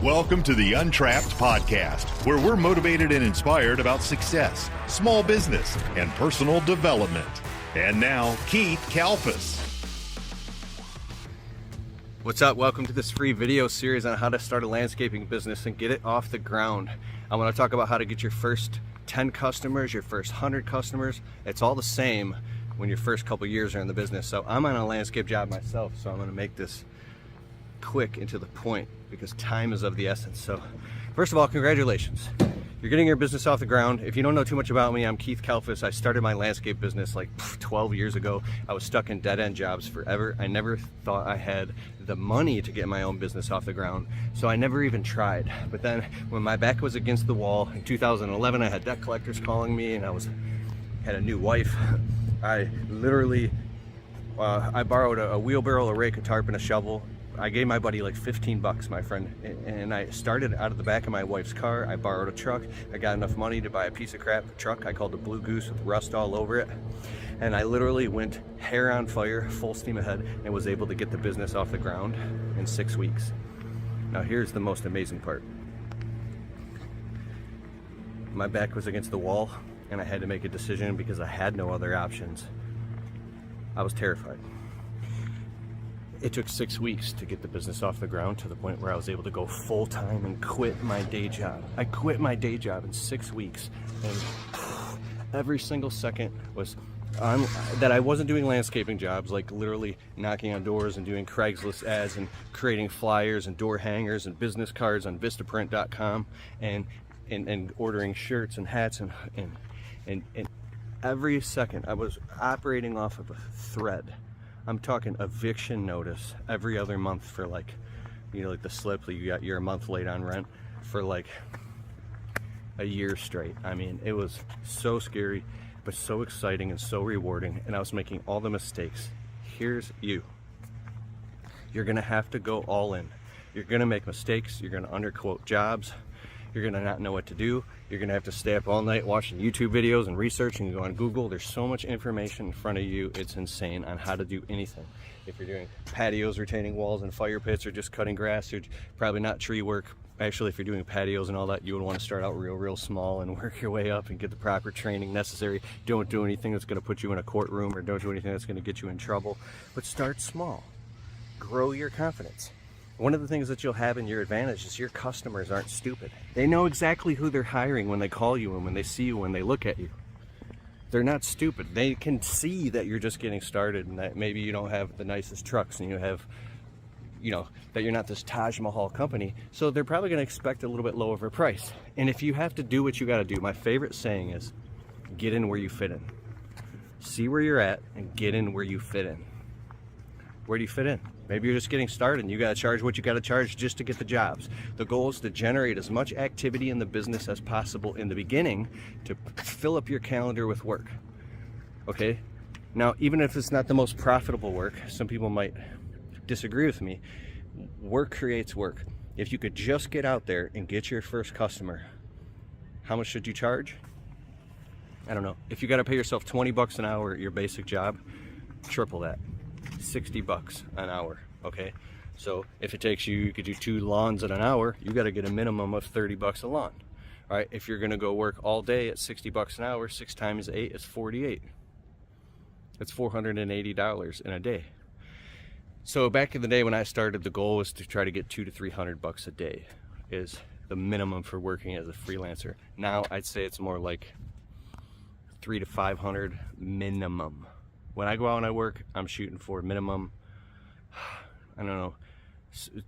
Welcome to the Untrapped Podcast, where we're motivated and inspired about success, small business, and personal development. And now, Keith Kalfas. What's up? Welcome to this free video series on how to start a landscaping business and get it off the ground. I want to talk about how to get your first 10 customers, your first 100 customers. It's all the same when your first couple years are in the business. So I'm on a landscape job myself, so I'm going to make this quick and to the point because time is of the essence. So first of all, congratulations. You're getting your business off the ground. If you don't know too much about me, I'm Keith Kalfas. I started my landscape business like 12 years ago. I was stuck in dead-end jobs forever. I never thought I had the money to get my own business off the ground, so I never even tried. But then when my back was against the wall in 2011, I had debt collectors calling me and I had a new wife. I literally, I borrowed a wheelbarrow, a rake, a tarp, and a shovel. I gave my buddy like 15 bucks, my friend, and I started out of the back of my wife's car. I borrowed a truck. I got enough money to buy a piece of crap truck I called the Blue Goose with rust all over it. And I literally went hair on fire, full steam ahead, and was able to get the business off the ground in 6 weeks. Now here's the most amazing part. My back was against the wall and I had to make a decision because I had no other options. I was terrified. It took 6 weeks to get the business off the ground to the point where I was able to go full-time and quit my day job. I quit my day job in 6 weeks, and every single second was that I wasn't doing landscaping jobs, like literally knocking on doors and doing Craigslist ads and creating flyers and door hangers and business cards on Vistaprint.com and ordering shirts and hats and every second I was operating off of a thread. I'm talking eviction notice every other month for like the slip that you're a month late on rent for like a year straight. I mean, it was so scary, but so exciting and so rewarding, and I was making all the mistakes. Here's you. You're gonna have to go all in. You're gonna make mistakes, you're gonna underquote jobs, you're gonna not know what to do, you're gonna have to stay up all night watching YouTube videos and researching and go on Google. There's so much information in front of you, it's insane on how to do anything. If you're doing patios, retaining walls and fire pits, or just cutting grass, or probably not tree work. Actually, if you're doing patios and all that, you would want to start out real small and work your way up and get the proper training necessary. Don't do anything that's gonna put you in a courtroom, or don't do anything that's gonna get you in trouble, but start small. Grow your confidence. One of the things that you'll have in your advantage is your customers aren't stupid. They know exactly who they're hiring when they call you and when they see you, when they look at you. They're not stupid. They can see that you're just getting started and that maybe you don't have the nicest trucks and you have, that you're not this Taj Mahal company. So they're probably going to expect a little bit lower of a price. And if you have to do what you got to do, my favorite saying is, get in where you fit in. See where you're at and get in where you fit in. Where do you fit in? Maybe you're just getting started and you got to charge what you got to charge just to get the jobs. The goal is to generate as much activity in the business as possible in the beginning to fill up your calendar with work. Okay? Now, even if it's not the most profitable work, some people might disagree with me. Work creates work. If you could just get out there and get your first customer, how much should you charge? I don't know. If you got to pay yourself 20 bucks an hour at your basic job, triple that. 60 bucks an hour. Okay, so if it takes you could do 2 lawns in an hour, you got to get a minimum of 30 bucks a lawn. All right, if you're going to go work all day at 60 bucks an hour, 6 times 8 is 48. That's $480 in a day. So back in the day when I started, the goal was to try to get 200 to 300 bucks a day is the minimum for working as a freelancer. Now I'd say it's more like 300 to 500 minimum. When I go out and I work, I'm shooting for minimum, I don't know,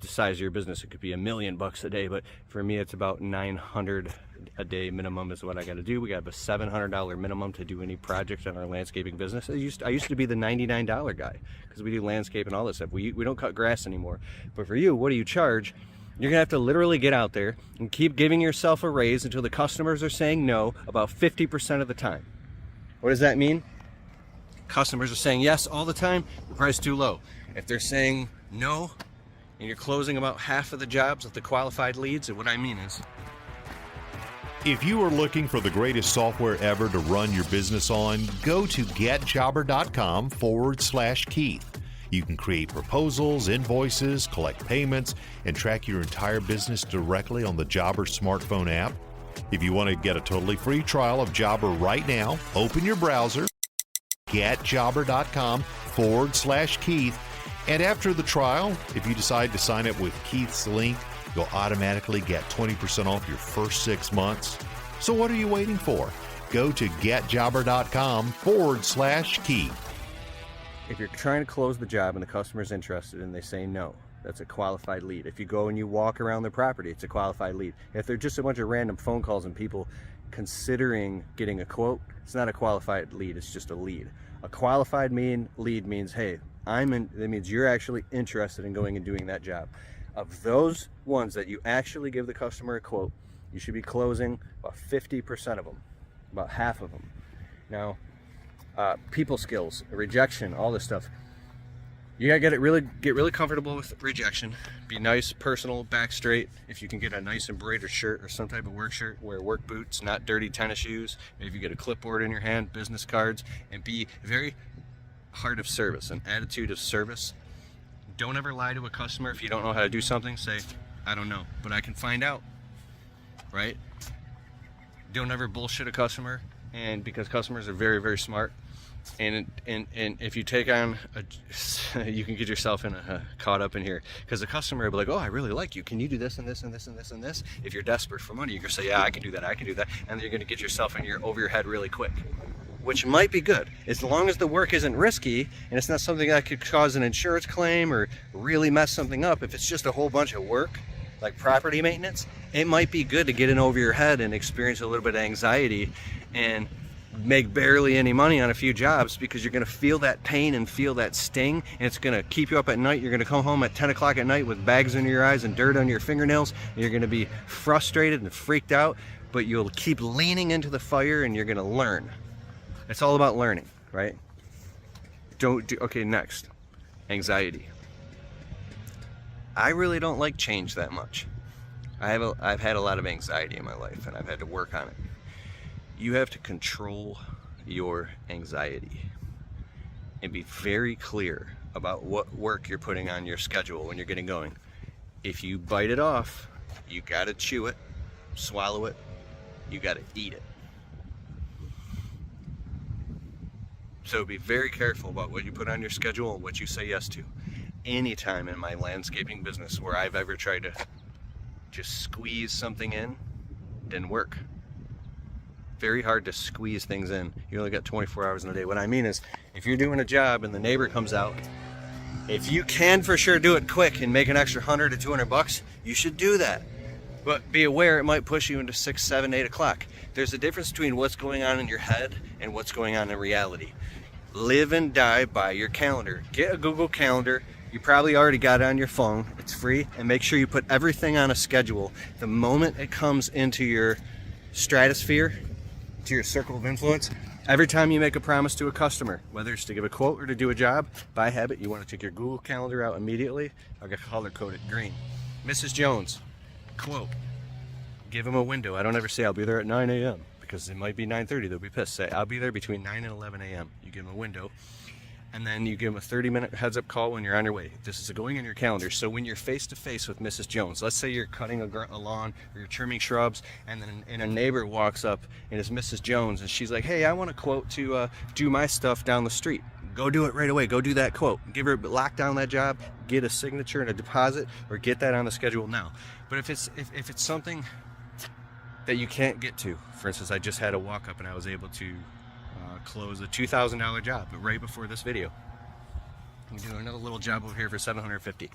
the size of your business, it could be $1 million bucks a day, but for me it's about 900 a day minimum is what I got to do. We got a $700 minimum to do any project in our landscaping business. I used to be the $99 guy because we do landscape and all this stuff. We don't cut grass anymore. But for you, what do you charge? You're gonna have to literally get out there and keep giving yourself a raise until the customers are saying no about 50% of the time. What does that mean? Customers are saying yes all the time, the price is too low. If they're saying no, and you're closing about half of the jobs with the qualified leads, and what I mean is, if you are looking for the greatest software ever to run your business on, go to getjobber.com/Keith. You can create proposals, invoices, collect payments, and track your entire business directly on the Jobber smartphone app. If you want to get a totally free trial of Jobber right now, open your browser, getjobber.com/Keith, and after the trial, if you decide to sign up with Keith's link, you'll automatically get 20% off your first 6 months. So what are you waiting for? Go to getjobber.com/Keith. If you're trying to close the job and the customer's interested and they say no, that's a qualified lead. If you go and you walk around their property, it's a qualified lead. If they're just a bunch of random phone calls and people considering getting a quote, it's not a qualified lead, it's just a lead. A qualified lead means, hey, that means you're actually interested in going and doing that job. Of those ones that you actually give the customer a quote, you should be closing about 50% of them, about half of them. Now, people skills, rejection, all this stuff. You gotta get really comfortable with rejection. Be nice, personal, back straight. If you can get a nice embroidered shirt or some type of work shirt, wear work boots, not dirty tennis shoes. Maybe you get a clipboard in your hand, business cards, and be very heart of service, an attitude of service. Don't ever lie to a customer. If you don't know how to do something, say, I don't know, but I can find out, right? Don't ever bullshit a customer, and because customers are very, very smart. And if you take on you can get yourself caught up in here, because the customer will be like, oh, I really like you, can you do this and this and this and this and this? If you're desperate for money, you're gonna say, yeah, I can do that, and you're gonna get yourself over your head really quick, which might be good as long as the work isn't risky and it's not something that could cause an insurance claim or really mess something up. If it's just a whole bunch of work like property maintenance, it might be good to get in over your head and experience a little bit of anxiety and make barely any money on a few jobs, because you're going to feel that pain and feel that sting, and it's going to keep you up at night. You're going to come home at 10 o'clock at night with bags under your eyes and dirt on your fingernails, and you're going to be frustrated and freaked out, but you'll keep leaning into the fire and you're going to learn. It's all about learning, right? Okay, next, anxiety. I really don't like change that much. I've had a lot of anxiety in my life, and I've had to work on it. You have to control your anxiety and be very clear about what work you're putting on your schedule when you're getting going. If you bite it off, you gotta chew it, swallow it, you gotta eat it. So be very careful about what you put on your schedule and what you say yes to. Anytime in my landscaping business where I've ever tried to just squeeze something in, didn't work. Very hard to squeeze things in. You only got 24 hours in a day. What I mean is, if you're doing a job and the neighbor comes out, if you can for sure do it quick and make an extra $100 to $200, you should do that. But be aware it might push you into 6, 7, 8 o'clock. There's a difference between what's going on in your head and what's going on in reality. Live and die by your calendar. Get a Google Calendar. You probably already got it on your phone. It's free. And make sure you put everything on a schedule. The moment it comes into your stratosphere, to your circle of influence, every time you make a promise to a customer, whether it's to give a quote or to do a job, by habit, you want to take your Google Calendar out immediately. I'll color code it green. Mrs. Jones, quote. Give them a window. I don't ever say I'll be there at 9 a.m. because it might be 9:30. They'll be pissed. Say I'll be there between 9 and 11 a.m. You give them a window, and then you give them a 30-minute heads-up call when you're on your way. This is going in your calendar. So when you're face-to-face with Mrs. Jones, let's say you're cutting a lawn or you're trimming shrubs, and then a neighbor walks up and it's Mrs. Jones, and she's like, hey, I want a quote to do my stuff down the street. Go do it right away. Go do that quote. Give her, lock down that job, get a signature and a deposit, or get that on the schedule now. But if it's something that you can't get to, for instance, I just had a walk-up and I was able to close a $2,000 job right before this video. I'm doing another little job over here for $750.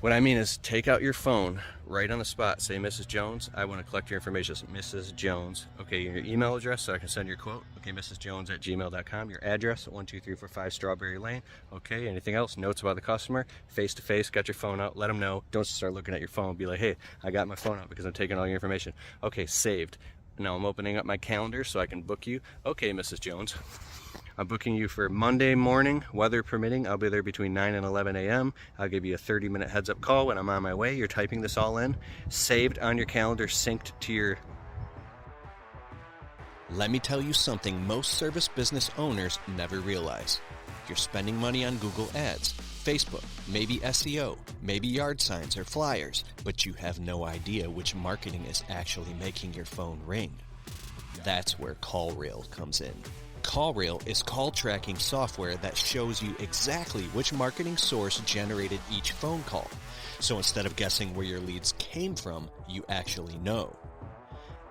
What I mean is, take out your phone right on the spot. Say, Mrs. Jones, I want to collect your information. Mrs. Jones. Okay, your email address so I can send your quote. Okay, Mrs. Jones at gmail.com. Your address, 12345 Strawberry Lane. Okay, anything else? Notes about the customer. Face to face, got your phone out. Let them know. Don't start looking at your phone. Be like, hey, I got my phone out because I'm taking all your information. Okay, saved. Now I'm opening up my calendar so I can book you. Okay, Mrs. Jones. I'm booking you for Monday morning, weather permitting. I'll be there between 9 and 11 a.m. I'll give you a 30-minute heads-up call when I'm on my way. You're typing this all in, saved on your calendar, synced to your... Let me tell you something most service business owners never realize. You're spending money on Google Ads, Facebook, maybe SEO, maybe yard signs or flyers, but you have no idea which marketing is actually making your phone ring. That's where CallRail comes in. CallRail is call tracking software that shows you exactly which marketing source generated each phone call. So instead of guessing where your leads came from, you actually know.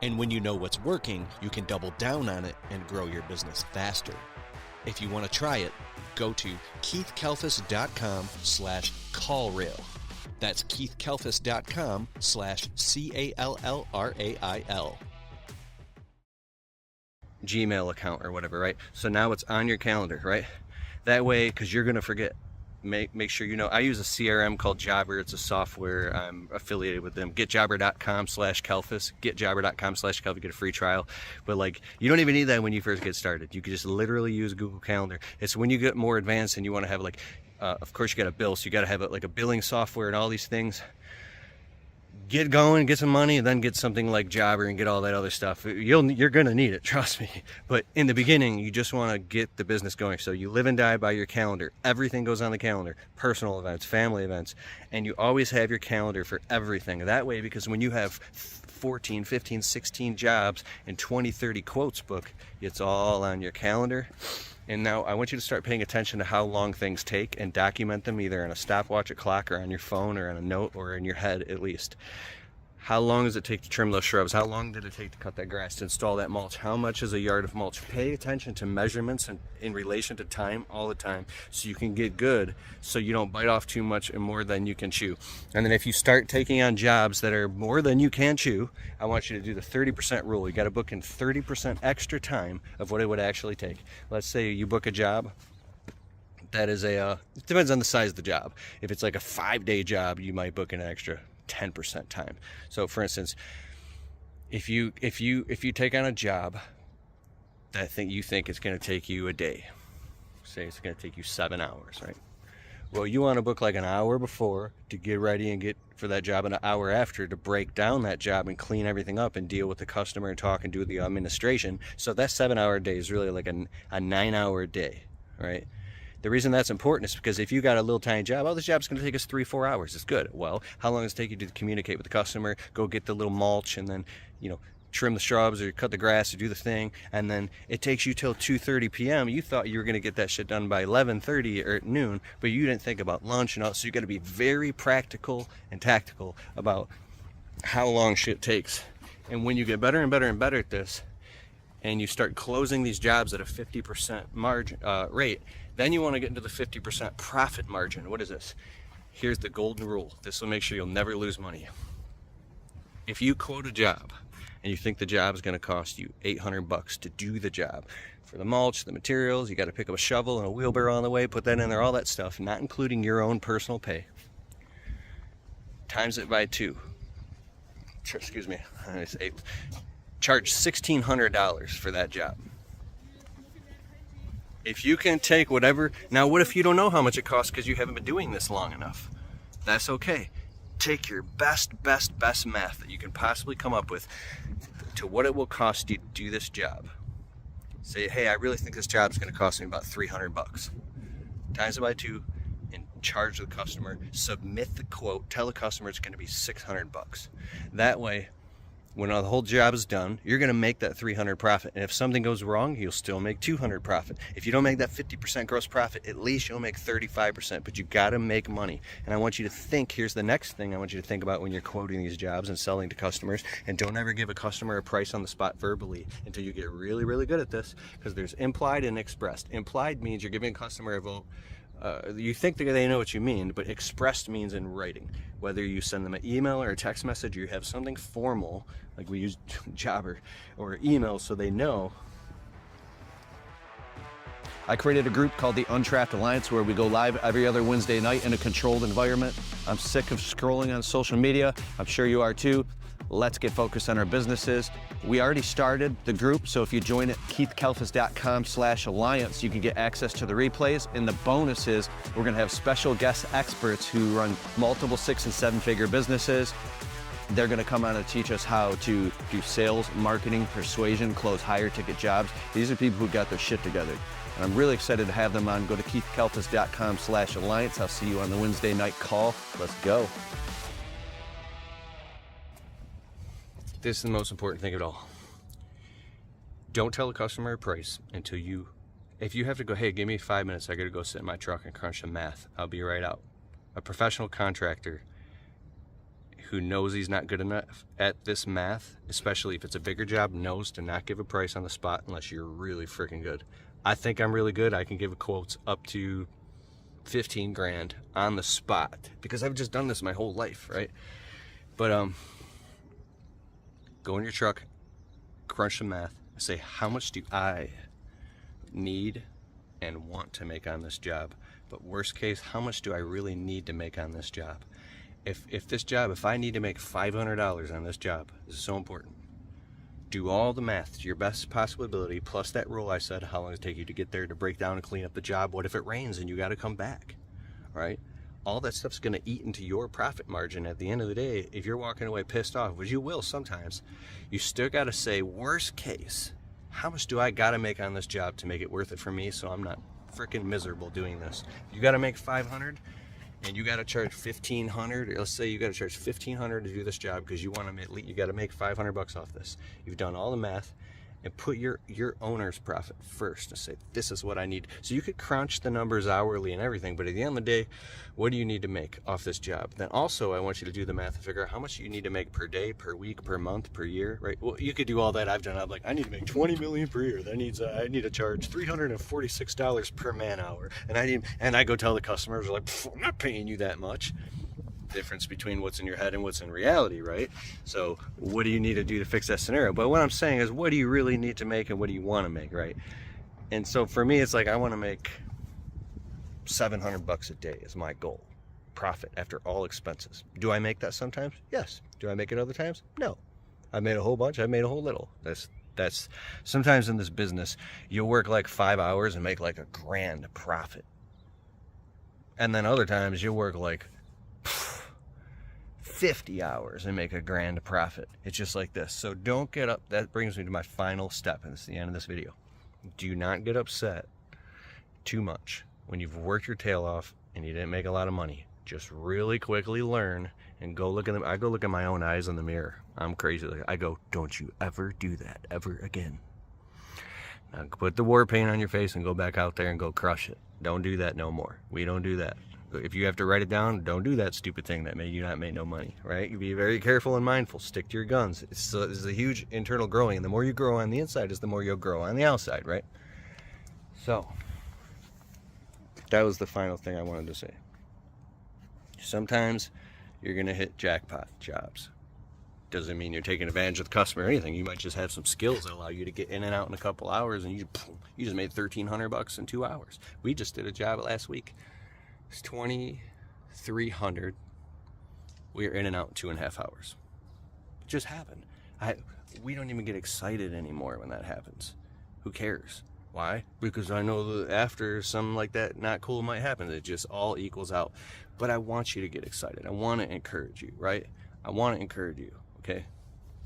And when you know what's working, you can double down on it and grow your business faster. If you want to try it, go to keithkalfas.com/callrail. That's keithkalfas.com/CALLRAIL. Gmail account or whatever, right? So now it's on your calendar, right? That way, because you're going to forget, make sure you know. I use a CRM called Jobber. It's a software. I'm affiliated with them. Getjobber.com/Kalfas. Getjobber.com/Kalfas. Get a free trial. But like, you don't even need that when you first get started. You can just literally use Google Calendar. It's when you get more advanced and you want to have like, of course you got a bill, so you got to have like a billing software and all these things. Get going, get some money, and then get something like Jobber and get all that other stuff. You're gonna need it, trust me. But in the beginning, you just want to get the business going. So you live and die by your calendar. Everything goes on the calendar. Personal events, family events, and you always have your calendar for everything. That way, because when you have 14, 15, 16 jobs and 20, 30 quotes book, it's all on your calendar. And now I want you to start paying attention to how long things take and document them either on a stopwatch, a clock, or on your phone, or on a note, or in your head at least. How long does it take to trim those shrubs? How long did it take to cut that grass, to install that mulch? How much is a yard of mulch? Pay attention to measurements and in relation to time all the time so you can get good, so you don't bite off too much and more than you can chew. And then if you start taking on jobs that are more than you can chew, I want you to do the 30% rule. You got to book in 30% extra time of what it would actually take. Let's say you book a job. That is it depends on the size of the job. If it's like a 5-day job, you might book an extra 10% time. So for instance, if you take on a job that you think it's going to take you a day, say it's going to take you 7 hours, right? Well, you want to book like an hour before to get ready and get for that job, and an hour after to break down that job and clean everything up and deal with the customer and talk and do the administration. So that 7-hour day is really like a 9-hour day, right? The reason that's important is because if you got a little tiny job, this job's going to take us 3-4 hours. It's good. Well, how long does it take you to communicate with the customer, go get the little mulch, and then, trim the shrubs or cut the grass or do the thing, and then it takes you till 2:30 p.m. You thought you were going to get that shit done by 11:30 or at noon, but you didn't think about lunch and all. So you got to be very practical and tactical about how long shit takes. And when you get better and better and better at this, and you start closing these jobs at a 50% margin rate, then you want to get into the 50% profit margin. What is this? Here's the golden rule. This will make sure you'll never lose money. If you quote a job and you think the job is going to cost you $800 to do the job, for the mulch, the materials, you got to pick up a shovel and a wheelbarrow on the way, put that in there, all that stuff, not including your own personal pay. Times it by 2. Excuse me. Charge $1,600 for that job. If you can take whatever, now what if you don't know how much it costs because you haven't been doing this long enough? That's okay. Take your best math that you can possibly come up with to what it will cost you to do this job. Say, hey, I really think this job is going to cost me about $300. Times it by 2 and charge the customer. Submit the quote. Tell the customer it's going to be $600. That way, when the whole job is done, you're going to make that $300 profit. And if something goes wrong, you'll still make $200 profit. If you don't make that 50% gross profit, at least you'll make 35%. But you got to make money. And I want you to think, here's the next thing I want you to think about when you're quoting these jobs and selling to customers. And don't ever give a customer a price on the spot verbally until you get really, really good at this. Because there's implied and expressed. Implied means you're giving a customer a vote. You think that they know what you mean, but expressed means in writing. Whether you send them an email or a text message, or you have something formal, like we use Jobber, or email so they know. I created a group called the Untrapped Alliance where we go live every other Wednesday night in a controlled environment. I'm sick of scrolling on social media. I'm sure you are too. Let's get focused on our businesses. We already started the group, so if you join at keithkalfas.com/alliance, you can get access to the replays. And the bonus is we're gonna have special guest experts who run multiple 6- and 7-figure businesses. They're gonna come on and teach us how to do sales, marketing, persuasion, close higher ticket jobs. These are people who got their shit together. And I'm really excited to have them on. Go to keithkalfas.com/alliance. I'll see you on the Wednesday night call. Let's go. This is the most important thing of it all. Don't tell the customer a price until if you have to go, hey, give me 5 minutes, I gotta go sit in my truck and crunch some math, I'll be right out. A professional contractor who knows he's not good enough at this math, especially if it's a bigger job, knows to not give a price on the spot unless you're really freaking good. I think I'm really good. I can give quotes up to 15 grand on the spot because I've just done this my whole life, right? But go in your truck, crunch some math, say, how much do I need and want to make on this job? But worst case, how much do I really need to make on this job? If I need to make $500 on this job, this is so important. Do all the math to your best possible ability, plus that rule I said, how long it take you to get there, to break down and clean up the job. What if it rains and you got to come back, right? All that stuff's going to eat into your profit margin at the end of the day. If you're walking away pissed off, which you will sometimes, you still got to say, worst case, how much do I got to make on this job to make it worth it for me so I'm not freaking miserable doing this? You got to make 500 and you got to charge 1,500. Let's say you got to charge 1,500 to do this job because you want to you got to make 500 bucks off this. You've done all the math and put your owner's profit first and say, this is what I need. So you could crunch the numbers hourly and everything, but at the end of the day, what do you need to make off this job? Then also I want you to do the math and figure out how much you need to make per day, per week, per month, per year, right? Well, you could do all that. I'm like, I need to make 20 million per year. That needs, I need to charge $346 per man hour. And I go tell the customers, like, I'm not paying you that much. Difference between what's in your head and what's in reality, right? So what do you need to do to fix that scenario? But what I'm saying is, what do you really need to make and what do you want to make, right? And so for me, it's like, I want to make 700 bucks a day is my goal, profit after all expenses. Do I make that sometimes? Yes. Do I make it other times? No. I've made a whole bunch. I've made a whole little. That's sometimes in this business, you'll work like 5 hours and make like a grand profit. And then other times you'll work like 50 hours and make a grand profit. It's just like this. So don't get up. That brings me to my final step, and it's the end of this video. Do not get upset too much when you've worked your tail off and you didn't make a lot of money. Just really quickly learn and go look at them. I go look at my own eyes in the mirror. I'm crazy. I go, don't you ever do that ever again. Now put the war paint on your face and go back out there and go crush it. Don't do that no more. We don't do that. If you have to write it down, don't do that stupid thing that made you not make no money, right? You be very careful and mindful. Stick to your guns. It's a huge internal growing, and the more you grow on the inside is the more you'll grow on the outside, right? So that was the final thing I wanted to say. Sometimes you're going to hit jackpot jobs. Doesn't mean you're taking advantage of the customer or anything. You might just have some skills that allow you to get in and out in a couple hours, and you just made $1,300 in 2 hours. We just did a job last week. It's 2,300. We are in and out in 2.5 hours. It just happened. We don't even get excited anymore when that happens. Who cares? Why? Because I know that after something like that not cool might happen. It just all equals out. But I want you to get excited. I want to encourage you, right? I want to encourage you, okay?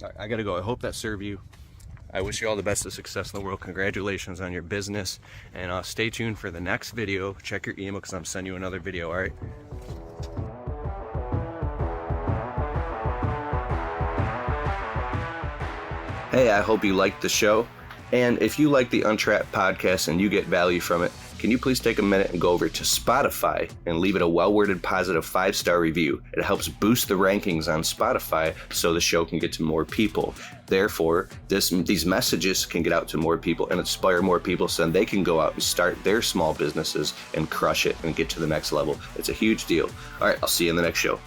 All right, I got to go. I hope that served you. I wish you all the best of success in the world. Congratulations on your business. And stay tuned for the next video. Check your email because I'm sending you another video, all right? Hey, I hope you liked the show. And if you like the Untrapped podcast and you get value from it, can you please take a minute and go over to Spotify and leave it a well-worded positive 5-star review? It helps boost the rankings on Spotify so the show can get to more people. Therefore, these messages can get out to more people and inspire more people so then they can go out and start their small businesses and crush it and get to the next level. It's a huge deal. All right, I'll see you in the next show.